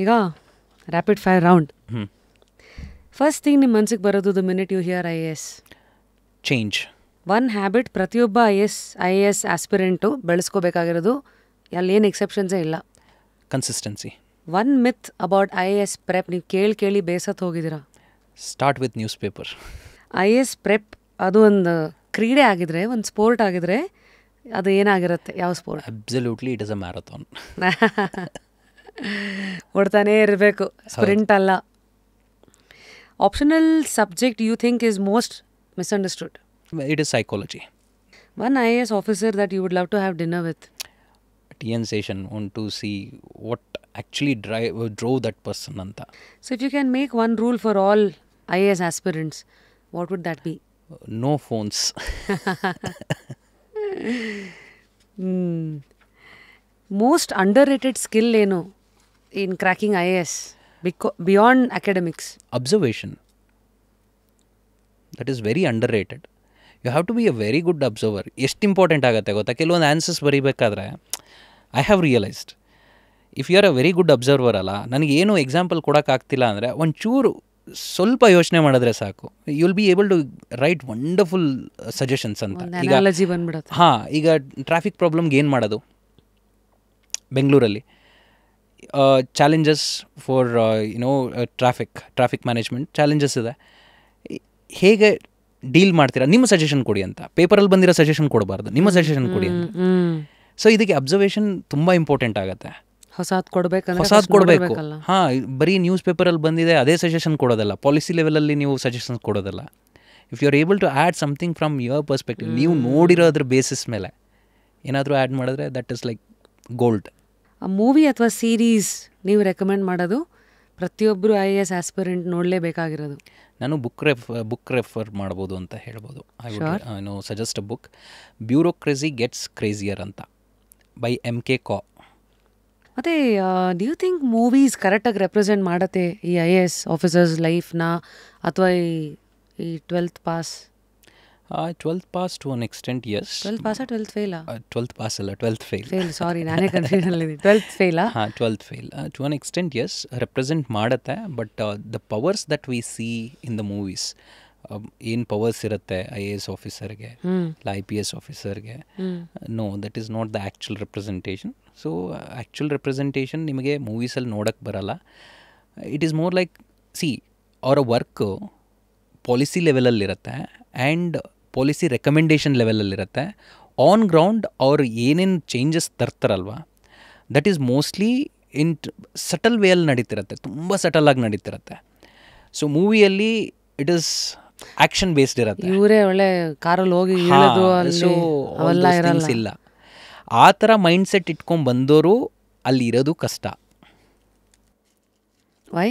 ಈಗ rapid fire round. First thing ನಿಮ್ಮ ಮನ್ಸಿಗೆ ಬರೋದು the minute you hear IAS? Change. One habit ಪ್ರತಿಯೊಬ್ಬ IAS ಆಸ್ಪಿರೆಂಟು ಬೆಳೆಸ್ಕೋಬೇಕಾಗಿರೋದು, ಅಲ್ಲೇನು ಎಕ್ಸೆಪ್ಷನ್ಸೇ ಇಲ್ಲ. Consistency. One myth about IAS prep ನೀವು ಕೇಳಿ ಬೇಸತ್ತು ಹೋಗಿದ್ದೀರಾ? Start with newspaper. IAS prep ಅದು ಒಂದು ಕ್ರೀಡೆ ಆಗಿದ್ರೆ, ಒಂದು ಸ್ಪೋರ್ಟ್ ಆಗಿದ್ರೆ ಅದು ಏನಾಗಿರುತ್ತೆ? ಯಾವ sport? Absolutely it is a marathon. ಓಡ್ತಾನೇ ಇರಬೇಕು, ಸ್ಪ್ರಿಂಟ್ ಅಲ್ಲ. Optional subject you think is most misunderstood? It is psychology. One IAS officer that you would love to have dinner with? TN session, want to see what actually drove that person anta. So if you can make one rule for all IAS aspirants, what would that be? No phones. Most underrated skill ಏನು in cracking IAS beyond academics? Observation. That is very underrated. You have to be a very good observer. ಎಷ್ಟು important ಆಗುತ್ತೆ ಗೊತ್ತಾ? ಕೆಲವೊಂದು answers ಬರೀಬೇಕಾದ್ರೆ I have realized, if you are a very good observer ಅಲ್ಲ, ನನಗೇನು example ಕೊಡೋಕ್ಕಾಗ್ತಿಲ್ಲ ಅಂದರೆ ಒಂಚೂರು ಸ್ವಲ್ಪ ಯೋಚನೆ ಮಾಡಿದ್ರೆ ಸಾಕು, you will be able to write wonderful suggestions ಅಂತ. ಈಗ ಟ್ರಾಫಿಕ್ ಪ್ರಾಬ್ಲಮ್ಗೆ ಏನು ಮಾಡೋದು ಬೆಂಗಳೂರಲ್ಲಿ? Challenges for traffic management challenges ಇದೆ. ಹೇಗೆ ಡೀಲ್ ಮಾಡ್ತೀರಾ? ನಿಮ್ಮ ಸಜೆಷನ್ ಕೊಡಿ ಅಂತ. ಪೇಪರಲ್ಲಿ ಬಂದಿರೋ ಸಜೆಷನ್ ಕೊಡಬಾರ್ದು, ನಿಮ್ಮ ಸಜೆಷನ್ ಕೊಡಿ ಅಂತ. ಸೊ ಇದಕ್ಕೆ ಅಬ್ಸರ್ವೇಷನ್ ತುಂಬ ಇಂಪಾರ್ಟೆಂಟ್ ಆಗುತ್ತೆ. ಹೊಸದು ಕೊಡಬೇಕು. ಹಾಂ, ಬರೀ ನ್ಯೂಸ್ ಪೇಪರಲ್ಲಿ ಬಂದಿದೆ ಅದೇ ಸಜೆಷನ್ ಕೊಡೋದಲ್ಲ, ಪಾಲಿಸಿ ಲೆವೆಲಲ್ಲಿ ನೀವು ಸಜೆಷನ್ಸ್ ಕೊಡೋದಲ್ಲ. If you are able to add something from your perspective, ನೀವು ನೋಡಿರೋದ್ರ ಬೇಸಿಸ್ ಮೇಲೆ ಏನಾದರೂ ಆ್ಯಡ್ ಮಾಡಿದ್ರೆ ದಟ್ ಇಸ್ ಲೈಕ್ ಗೋಲ್ಡ್. ಆ ಮೂವಿ ಅಥವಾ ಸೀರೀಸ್ ನೀವು ರೆಕಮೆಂಡ್ ಮಾಡೋದು ಪ್ರತಿಯೊಬ್ಬರು IAS ಆಸ್ಪಿರೆಂಟ್ ನೋಡಲೇಬೇಕಾಗಿರೋದು? ನಾನು ಬುಕ್ ರೆಫರ್ ಮಾಡ್ಬೋದು ಅಂತ ಹೇಳ್ಬೋದು. I would suggest a book, bureaucracy gets crazier ಅಂತ, ಬೈ MK Kaw. ಮತ್ತು ಡ್ಯೂ ಥಿಂಕ್ ಮೂವೀಸ್ ಕರೆಕ್ಟಾಗಿ ರೆಪ್ರೆಸೆಂಟ್ ಮಾಡತ್ತೆ ಈ IAS ಆಫೀಸರ್ಸ್ ಲೈಫ್ನ, ಅಥವಾ ಈ 12th pass? 12th pass to an extent, yes. 12th pass or 12th fail? 12th pass ಅಲ್ಲ, 12th fail. ಸಾರಿ, ನಾನೇ ಕನ್ಫ್ಯೂಷನ್ ಅಲ್ಲಿ. 12th fail? ಹಾಂ, 12th fail. To an extent, yes, represent ಮಾಡುತ್ತೆ. But the powers that we see in the movies, ಏನು powers ಇರುತ್ತೆ IAS ಆಫೀಸರ್ಗೆ ಇಲ್ಲ IPS ಆಫೀಸರ್ಗೆ, no, that is not the actual representation. So actual representation ನಿಮಗೆ ಮೂವೀಸಲ್ಲಿ ನೋಡೋಕ್ಕೆ ಬರಲ್ಲ. It is more like, see, ಅವರ ವರ್ಕು ಪಾಲಿಸಿ ಲೆವೆಲಲ್ಲಿರುತ್ತೆ ಆ್ಯಂಡ್ ಪಾಲಿಸಿ ರೆಕಮೆಂಡೇಷನ್ ಲೆವೆಲಲ್ಲಿರುತ್ತೆ. ಆನ್ ಗ್ರೌಂಡ್ ಅವ್ರು ಏನೇನು ಚೇಂಜಸ್ ತರ್ತಾರಲ್ವ, that is mostly in subtle ವೇಯಲ್ಲಿ ನಡೀತಿರುತ್ತೆ, ತುಂಬ ಸಟಲಾಗಿ ನಡೀತಿರುತ್ತೆ. ಸೊ ಮೂವಿಯಲ್ಲಿ ಇಟ್ ಈಸ್ ಆ್ಯಕ್ಷನ್ ಬೇಸ್ಡ್ ಇರುತ್ತೆ. ಇವರೇ ಒಳ್ಳೆ ಕಾರಲ್ಲಿ ಹೋಗಿ ಇಲ್ಲ, ಆ ಥರ ಮೈಂಡ್ ಸೆಟ್ ಇಟ್ಕೊಂಡು ಬಂದವರು ಅಲ್ಲಿ ಇರೋದು ಕಷ್ಟ. Why?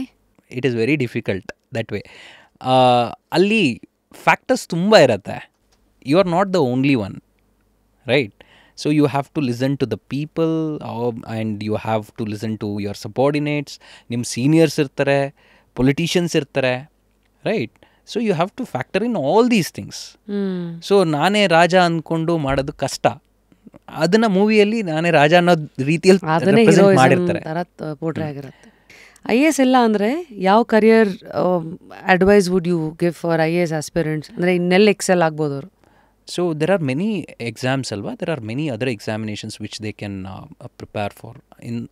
It is very difficult that way. ಅಲ್ಲಿ ಫ್ಯಾಕ್ಟರ್ಸ್ ತುಂಬ ಇರುತ್ತೆ. You are not the only one, right? So you have to listen to the people and you have to listen to your subordinates. ನಿಮ್ಮ seniors ಇರ್ತಾರೆ, politicians ಇರ್ತಾರೆ, right? So you have to factor in all these things. So ನಾನೇ ರಾಜ ಅಂದ್ಕೊಂಡು ಮಾಡೋದು ಕಷ್ಟ. ಅದನ್ನು ಮೂವಿಯಲ್ಲಿ ನಾನೇ ರಾಜ ಅನ್ನೋ ರೀತಿಯಲ್ಲಿ ಮಾಡಿರ್ತಾರೆ. IAS ಇಲ್ಲ ಅಂದರೆ ಯಾವ career advice would you give for IAS aspirants? ಅಂದರೆ ಇನ್ನೆಲ್ಲ ಎಕ್ಸೆಲ್ ಆಗ್ಬೋದು ಅವರು? So there are many exams ಅಲ್ವಾ, there are many other examinations which they can prepare for.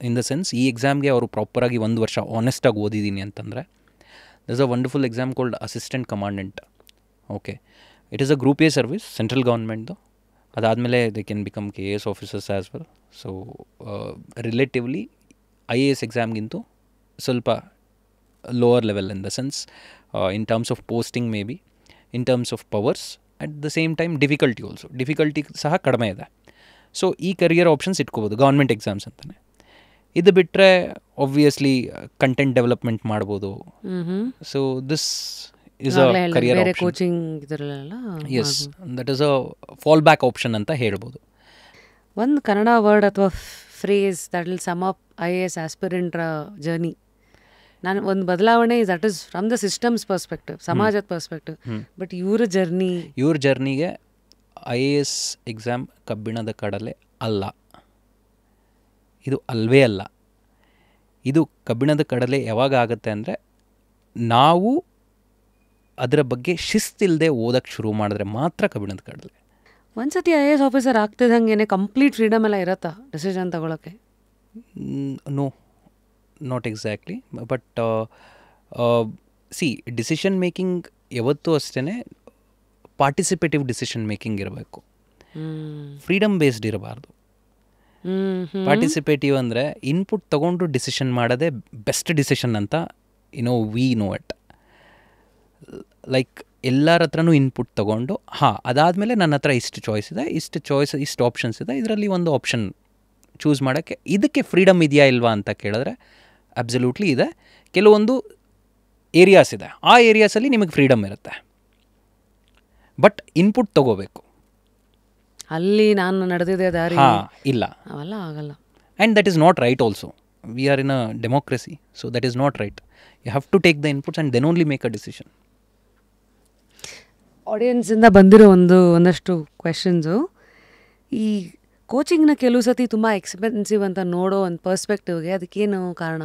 In the sense, ಈ ಎಕ್ಸಾಮ್ಗೆ ಅವರು ಪ್ರಾಪರಾಗಿ 1 ವರ್ಷ ಆನೆಸ್ಟಾಗಿ ಓದಿದ್ದೀನಿ ಅಂತಂದರೆ, there is a wonderful exam called assistant commandant. Okay, it is a group A service, central ಗೌರ್ಮೆಂಟ್ದು. ಅದಾದಮೇಲೆ they can become KAS officers as well. So relatively IAS ಎಕ್ಸಾಮ್ಗಿಂತೂ ಸ್ವಲ್ಪ lower level in the sense, in terms of posting may be, in terms of powers, at the same time difficulty ಸಹ ಕಡಿಮೆ ಇದೆ. So ಈ career options ಇಟ್ಕೋಬೋದು government ಎಕ್ಸಾಮ್ಸ್ ಅಂತಲೇ. ಇದು ಬಿಟ್ಟರೆ ಆಬ್ವಿಯಸ್ಲಿ ಕಂಟೆಂಟ್ ಡೆವಲಪ್ಮೆಂಟ್ ಮಾಡ್ಬೋದು. So this is a career option. Coaching ಇದರಲ್ಲ, yes, that is a fallback option ಅಂತ ಹೇಳ್ಬೋದು. ಒಂದು ಕನ್ನಡ ವರ್ಡ್ ಅಥವಾ phrase that will sum up IAS ಆಸ್ಪಿರೆಂಟ್ರ ಜರ್ನಿ. ನಾನು ಒಂದು ಬದಲಾವಣೆ that is from the systems perspective, ಸಮಾಜದ ಪರ್ಸ್ಪೆಕ್ಟಿವ್. ಬಟ್ ಇವ್ರ ಜರ್ನಿಗೆ IAS ಎಕ್ಸಾಮ್ ಕಬ್ಬಿಣದ ಕಡಲೆ ಅಲ್ಲ. ಇದು ಅಲ್ವೇ ಅಲ್ಲ. ಇದು ಕಬ್ಬಿಣದ ಕಡಲೆ ಯಾವಾಗ ಆಗುತ್ತೆ ಅಂದರೆ ನಾವು ಅದರ ಬಗ್ಗೆ ಶಿಸ್ತಿಲ್ಲದೆ ಓದಕ್ಕೆ ಶುರು ಮಾಡಿದ್ರೆ ಮಾತ್ರ ಕಬ್ಬಿಣದ ಕಡಲೆ. ಒಂದ್ಸತಿ IAS ಆಫೀಸರ್ ಆಗ್ತಿದ್ದಂಗೆ ಕಂಪ್ಲೀಟ್ ಫ್ರೀಡಮ್ ಎಲ್ಲ ಇರತ್ತಾ ಡಿಸಿಷನ್ ತಗೊಳಕ್ಕೆ? No, not exactly. But see, decision making ಯಾವತ್ತೂ ಅಷ್ಟೇ ಪಾರ್ಟಿಸಿಪೇಟಿವ್ ಡಿಸಿಷನ್ ಮೇಕಿಂಗ್ ಇರಬೇಕು, ಫ್ರೀಡಮ್ ಬೇಸ್ಡ್ ಇರಬಾರ್ದು. ಪಾರ್ಟಿಸಿಪೇಟಿವ್ ಅಂದರೆ ಇನ್ಪುಟ್ ತೊಗೊಂಡು ಡಿಸಿಷನ್ ಮಾಡೋದೇ ಬೆಸ್ಟ್ ಡಿಸಿಷನ್ ಅಂತ ವಿ ನೋ ಇಟ್. ಲೈಕ್ ಎಲ್ಲರ ಹತ್ರನೂ ಇನ್ಪುಟ್ ತೊಗೊಂಡು ಅದಾದಮೇಲೆ ನನ್ನ ಹತ್ರ ಇಷ್ಟು ಆಪ್ಷನ್ಸ್ ಇದೆ, ಇದರಲ್ಲಿ ಒಂದು ಆಪ್ಷನ್ ಚೂಸ್ ಮಾಡೋಕ್ಕೆ ಇದಕ್ಕೆ ಫ್ರೀಡಮ್ ಇದೆಯಾ ಇಲ್ವಾ ಅಂತ ಕೇಳಿದ್ರೆ ಅಬ್ಸಲ್ಯೂಟ್ಲಿ ಇದೆ. ಕೆಲವೊಂದು ಏರಿಯಾಸ್ ಇದೆ, ಆ ಏರಿಯಾಸಲ್ಲಿ ನಿಮಗೆ ಫ್ರೀಡಮ್ ಇರುತ್ತೆ, ಬಟ್ ಇನ್ಪುಟ್ ತೊಗೋಬೇಕು. ಅಲ್ಲಿ ನಾನು ನಡೆದಿದೆ ದಾರಿ ಇಲ್ಲ, ಅವೆಲ್ಲ ಆಗಲ್ಲ. And that is not right also. We are in a democracy, so that is not right. You have to take the inputs and then only make a decision. ಆಡಿಯನ್ಸಿಂದ ಬಂದಿರೋ ಒಂದಷ್ಟು ಕ್ವೆಶನ್ಸು, ಈ ಕೋಚಿಂಗ್ನ ಕೆಲವು ಸತಿ ತುಂಬ ಎಕ್ಸ್ಪೆನ್ಸಿವ್ ಅಂತ ನೋಡೋ ಒಂದು ಪರ್ಸ್ಪೆಕ್ಟಿವ್ಗೆ ಅದಕ್ಕೇನು ಕಾರಣ?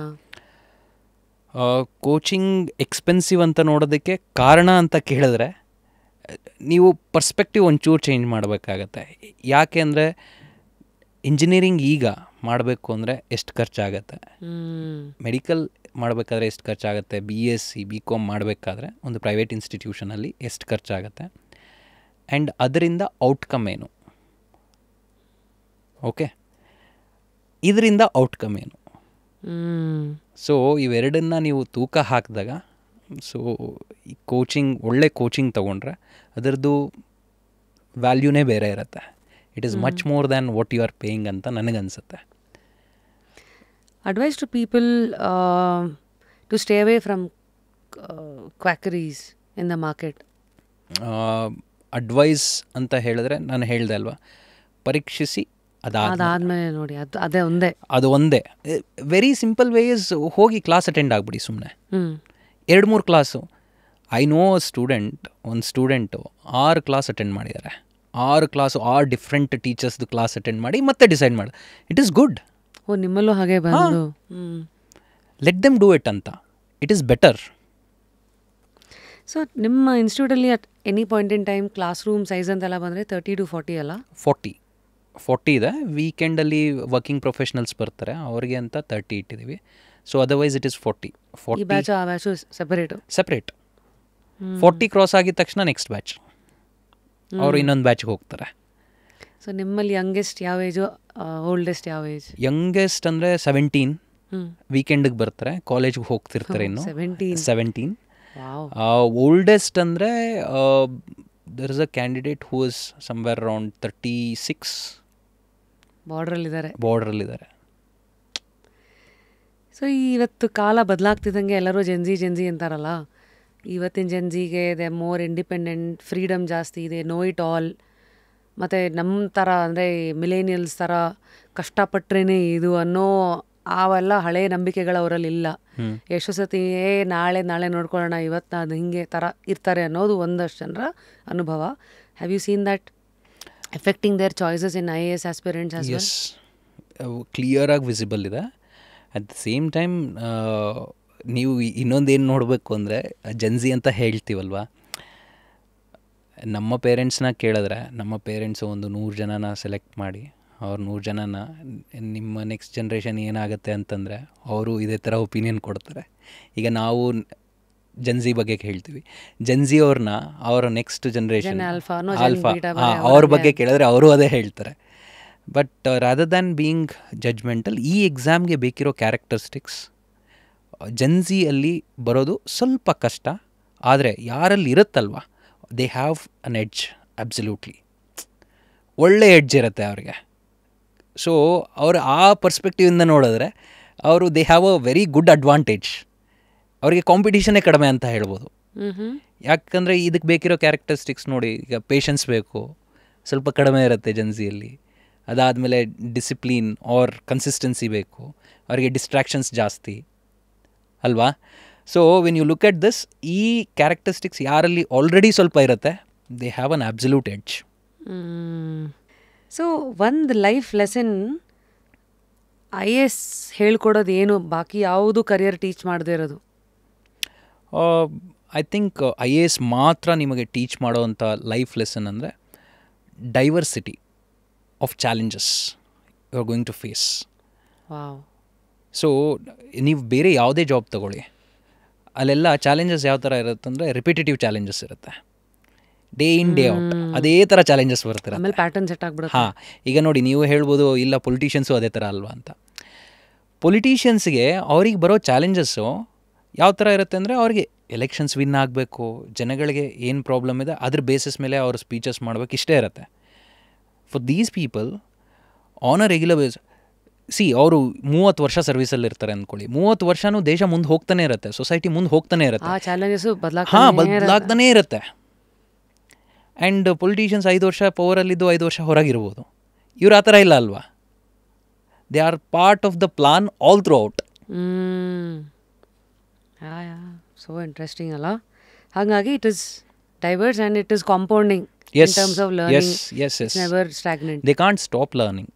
ಕೋಚಿಂಗ್ ಎಕ್ಸ್ಪೆನ್ಸಿವ್ ಅಂತ ನೋಡೋದಕ್ಕೆ ಕಾರಣ ಅಂತ ಕೇಳಿದ್ರೆ ನೀವು ಪರ್ಸ್ಪೆಕ್ಟಿವ್ ಒಂಚೂರು ಚೇಂಜ್ ಮಾಡಬೇಕಾಗತ್ತೆ. ಯಾಕೆ ಅಂದರೆ ಇಂಜಿನಿಯರಿಂಗ್ ಈಗ ಮಾಡಬೇಕು ಅಂದರೆ ಎಷ್ಟು ಖರ್ಚಾಗತ್ತೆ, ಮೆಡಿಕಲ್ ಮಾಡಬೇಕಾದ್ರೆ ಎಷ್ಟು ಖರ್ಚಾಗುತ್ತೆ, BSc BCom ಮಾಡಬೇಕಾದ್ರೆ ಒಂದು ಪ್ರೈವೇಟ್ ಇನ್ಸ್ಟಿಟ್ಯೂಷನಲ್ಲಿ ಎಷ್ಟು ಖರ್ಚಾಗುತ್ತೆ, ಆ್ಯಂಡ್ ಅದರಿಂದ ಔಟ್ಕಮ್ ಏನು, ಓಕೆ, ಇದರಿಂದ ಔಟ್ಕಮ್ ಏನು. ಸೊ ಇವೆರಡನ್ನ ನೀವು ತೂಕ ಹಾಕಿದಾಗ, ಸೊ ಈ ಒಳ್ಳೆ ಕೋಚಿಂಗ್ ತೊಗೊಂಡ್ರೆ ಅದರದ್ದು ವ್ಯಾಲ್ಯೂನೇ ಬೇರೆ ಇರುತ್ತೆ. It is much more than what you are paying ಅಂತ ನನಗನ್ಸುತ್ತೆ. Advice to people to stay away from quackeries in the market? Advice ಅಂತ ಹೇಳಿದ್ರೆ ನಾನು ಹೇಳಿದೆ ಅಲ್ವಾ, ಪರೀಕ್ಷಿಸಿ ಅದಾದಮೇಲೆ ನೋಡಿ, ಅದು ಒಂದೇ ವೆರಿ ಸಿಂಪಲ್ ವೇಸ್. ಹೋಗಿ ಕ್ಲಾಸ್ ಅಟೆಂಡ್ ಆಗಿಬಿಡಿ ಸುಮ್ಮನೆ, 2-3 ಕ್ಲಾಸು. ಐ ನೋ ಒಂದು ಸ್ಟೂಡೆಂಟು 6 ಕ್ಲಾಸ್ ಅಟೆಂಡ್ ಮಾಡಿದ್ದಾರೆ. 6 ಕ್ಲಾಸು 6 ಡಿಫ್ರೆಂಟ್ ಟೀಚರ್ಸ್ದು ಕ್ಲಾಸ್ ಅಟೆಂಡ್ ಮಾಡಿ ಮತ್ತೆ ಡಿಸೈಡ್ ಮಾಡಿ. It is good. ನಿಮ್ಮಲ್ಲೂ ಹಾಗೆ ಬಂದು ಲೆಟ್ ದೆಮ್ ಡೂ ಇಟ್ ಅಂತ. It is better. ಸೊ ನಿಮ್ಮ ಇನ್ಸ್ಟಿಟ್ಯೂಟಲ್ಲಿ at any point in time class room size ಅಂತೆಲ್ಲ ಬಂದರೆ 30 to 40 ಅಲ್ಲ? 40 ಇದೆ. ವೀಕೆಂಡಲ್ಲಿ ವರ್ಕಿಂಗ್ ಪ್ರೊಫೆಷನಲ್ಸ್ ಬರ್ತಾರೆ, ಅವರಿಗೆ ಅಂತ 30 ಇಟ್ಟಿದ್ದೀವಿ. So otherwise it is 40. ಈ ಬ್ಯಾಚ್ ಆ ಬ್ಯಾಚು ಸೆಪ್ರೇಟ್. 40 ಕ್ರಾಸ್ ಆಗಿದ ತಕ್ಷಣ ನೆಕ್ಸ್ಟ್ ಬ್ಯಾಚ್, ಅವರು ಇನ್ನೊಂದು ಬ್ಯಾಚ್ಗೆ ಹೋಗ್ತಾರೆ. ಸೊ ನಿಮ್ಮಲ್ಲಿ ಯಂಗೆಸ್ಟ್ ಯಾವ ಏಜು, ಓಲ್ಡೆಸ್ಟ್ ಯಾವ ಏಜ್? ಯಂಗೆಸ್ಟ್ ಅಂದರೆ 17, ವೀಕೆಂಡಿಗೆ ಬರ್ತಾರೆ, ಕಾಲೇಜ್ಗೆ ಹೋಗ್ತಿರ್ತಾರೆ ಇನ್ನು 17. ಓಲ್ಡೆಸ್ಟ್ ಅಂದರೆ there is a candidate who is somewhere around 36. ಬಾರ್ಡ್ರಲ್ಲಿದ್ದಾರೆ. ಸೊ ಇವತ್ತು ಕಾಲ ಬದಲಾಗ್ತಿದ್ದಂಗೆ ಎಲ್ಲರೂ ಜೆನ್ಜಿ ಅಂತಾರಲ್ಲ, ಇವತ್ತಿನ ಜೆನ್ಜಿಗೆ ದೇ ಮೋರ್ ಇಂಡಿಪೆಂಡೆಂಟ್, ಫ್ರೀಡಮ್ ಜಾಸ್ತಿ ಇದೆ, ನೋ ಇಟ್ ಆಲ್. ಮತ್ತು ನಮ್ಮ ಥರ ಅಂದರೆ ಮಿಲೇನಿಯಲ್ಸ್ ಥರ ಕಷ್ಟಪಟ್ರೇ ಇದು ಅನ್ನೋ ಅವೆಲ್ಲ ಹಳೆ ನಂಬಿಕೆಗಳು ಅವರಲ್ಲಿ ಇಲ್ಲ. ಎಷ್ಟು ಸತಿ ನಾಳೆ ನೋಡ್ಕೊಳ್ಳೋಣ, ಇವತ್ತು ಅದು ಹಿಂಗೆ ಥರ ಇರ್ತಾರೆ ಅನ್ನೋದು ಒಂದಷ್ಟು ಜನರ ಅನುಭವ. Have you seen that effecting their choices in IAS aspirants as well? ಕ್ಲಿಯರಾಗಿ ವಿಸಿಬಲ್ ಇದೆ. ಅಟ್ ದ ಸೇಮ್ ಟೈಮ್ ನೀವು ಇನ್ನೊಂದೇನು ನೋಡಬೇಕು ಅಂದರೆ, ಜೆನ್ಜಿ ಅಂತ ಹೇಳ್ತೀವಲ್ವ, ನಮ್ಮ ಪೇರೆಂಟ್ಸ್ನ ಕೇಳಿದ್ರೆ, ನಮ್ಮ ಪೇರೆಂಟ್ಸು ಒಂದು 100 ಜನನ ಸೆಲೆಕ್ಟ್ ಮಾಡಿ, ಅವ್ರು 100 ಜನನ ನಿಮ್ಮ ನೆಕ್ಸ್ಟ್ ಜನ್ರೇಷನ್ ಏನಾಗುತ್ತೆ ಅಂತಂದರೆ ಅವರು ಇದೇ ಥರ ಒಪಿನಿಯನ್ ಕೊಡ್ತಾರೆ. ಈಗ ನಾವು ಜೆನ್ಜಿ ಬಗ್ಗೆ ಹೇಳ್ತೀವಿ, ಜೆನ್ಜಿ ಅವ್ರನ್ನ ಅವರ ನೆಕ್ಸ್ಟ್ ಜನ್ರೇಷನ್ ಆಲ್ಫಾ ಅವ್ರ ಬಗ್ಗೆ ಕೇಳಿದ್ರೆ ಅವರು ಅದೇ ಹೇಳ್ತಾರೆ. But rather than being judgemental, ಈ ಎಕ್ಸಾಮ್ಗೆ ಬೇಕಿರೋ ಕ್ಯಾರೆಕ್ಟರಿಸ್ಟಿಕ್ಸ್ ಜೆನ್ಜಿಯಲ್ಲಿ ಬರೋದು ಸ್ವಲ್ಪ ಕಷ್ಟ. ಆದರೆ ಯಾರಲ್ಲಿ ಇರುತ್ತಲ್ವ, they have an edge, absolutely ಒಳ್ಳೆ ಎಡ್ಜ್ ಇರುತ್ತೆ ಅವ್ರಿಗೆ. ಸೊ ಅವರು ಆ ಪರ್ಸ್ಪೆಕ್ಟಿವಿಂದ ನೋಡಿದ್ರೆ ಅವರು they have a very good advantage. ಅವರಿಗೆ ಕಾಂಪಿಟೀಷನ್ನೇ ಕಡಿಮೆ ಅಂತ ಹೇಳ್ಬೋದು. ಯಾಕಂದರೆ ಇದಕ್ಕೆ ಬೇಕಿರೋ ಕ್ಯಾರೆಕ್ಟರಿಸ್ಟಿಕ್ಸ್ ನೋಡಿ, ಈಗ ಪೇಷನ್ಸ್ ಬೇಕು, ಸ್ವಲ್ಪ ಕಡಿಮೆ ಇರುತ್ತೆ ಜೆನ್ಜಿಯಲ್ಲಿ. ಅದಾದಮೇಲೆ ಡಿಸಿಪ್ಲಿನ್ ಆರ್ ಕನ್ಸಿಸ್ಟೆನ್ಸಿ ಬೇಕು, ಅವರಿಗೆ ಡಿಸ್ಟ್ರಾಕ್ಷನ್ಸ್ ಜಾಸ್ತಿ ಅಲ್ವಾ. So when you look at this, ಈ ಕ್ಯಾರೆಕ್ಟರಿಸ್ಟಿಕ್ಸ್ ಯಾರಲ್ಲಿ ಆಲ್ರೆಡಿ ಸ್ವಲ್ಪ ಇರುತ್ತೆ, they have an absolute edge. So ಒಂದು ಲೈಫ್ ಲೆಸನ್ IAS ಹೇಳ್ಕೊಡೋದು ಏನು, ಬಾಕಿ ಯಾವುದು ಕರಿಯರ್ ಟೀಚ್ ಮಾಡದೇ ಇರೋದು? ಐ ಥಿಂಕ್ IAS ಮಾತ್ರ ನಿಮಗೆ ಟೀಚ್ ಮಾಡೋವಂಥ ಲೈಫ್ ಲೆಸನ್ ಅಂದರೆ diversity of challenges you are going to face. Wow. So ನೀವು ಬೇರೆ ಯಾವುದೇ ಜಾಬ್ ತೊಗೊಳ್ಳಿ, ಅಲ್ಲೆಲ್ಲ ಚಾಲೆಂಜಸ್ ಯಾವ ಥರ ಇರುತ್ತೆ ಅಂದರೆ ರಿಪಿಟೇಟಿವ್ ಚಾಲೆಂಜಸ್ ಇರುತ್ತೆ. ಡೇ ಇನ್ ಡೇ ಔಟ್ ಅದೇ ಥರ ಚಾಲೆಂಜಸ್ ಬರ್ತಿರುತ್ತೆ. ಆಮೇಲೆ ಪ್ಯಾಟರ್ನ್ ಸೆಟ್ ಆಗ್ಬಿಡುತ್ತೆ. ಹಾಂ, ಈಗ ನೋಡಿ ನೀವು ಹೇಳ್ಬೋದು ಇಲ್ಲ ಪೊಲಿಟಿಷಿಯನ್ಸು ಅದೇ ಥರ ಅಲ್ವಾ ಅಂತ. ಪೊಲಿಟಿಷಿಯನ್ಸ್ಗೆ ಅವ್ರಿಗೆ ಬರೋ ಚಾಲೆಂಜಸ್ಸು ಯಾವ ಥರ ಇರುತ್ತೆ ಅಂದರೆ ಅವ್ರಿಗೆ ಎಲೆಕ್ಷನ್ಸ್ ವಿನ್ ಆಗಬೇಕು, ಜನಗಳಿಗೆ ಏನು ಪ್ರಾಬ್ಲಮ್ ಇದೆ ಅದ್ರ ಬೇಸಿಸ್ ಮೇಲೆ ಅವ್ರ ಸ್ಪೀಚಸ್ ಮಾಡಬೇಕು, ಇಷ್ಟೇ ಇರುತ್ತೆ. For these people on a regular base, ಅವರು 30 ವರ್ಷ ಸರ್ವಿಸಲ್ಲಿ ಇರ್ತಾರೆ ಅಂದ್ಕೊಳ್ಳಿ, 30 ವರ್ಷನೂ ದೇಶ ಮುಂದೆ ಹೋಗ್ತಾನೆ ಇರುತ್ತೆ, ಸೊಸೈಟಿ ಮುಂದೆ ಹೋಗ್ತಾನೆ ಇರುತ್ತೆ, ಬದಲಾಗ್ತಾನೇ ಇರುತ್ತೆ. ಆ್ಯಂಡ್ ಪೊಲಿಟಿಷಿಯನ್ಸ್ 5 ವರ್ಷ ಪವರಲ್ಲಿದ್ದು 5 ವರ್ಷ ಹೊರಗಿರ್ಬೋದು. ಇವ್ರು ಆ ಥರ ಇಲ್ಲ ಅಲ್ವಾ. They are part of the plan all throughout. So interesting ಅಲ್ಲ. ಹಾಗಾಗಿ it is diverse and it is compounding in terms of learning. Yes. It's never stagnant. They can't stop learning.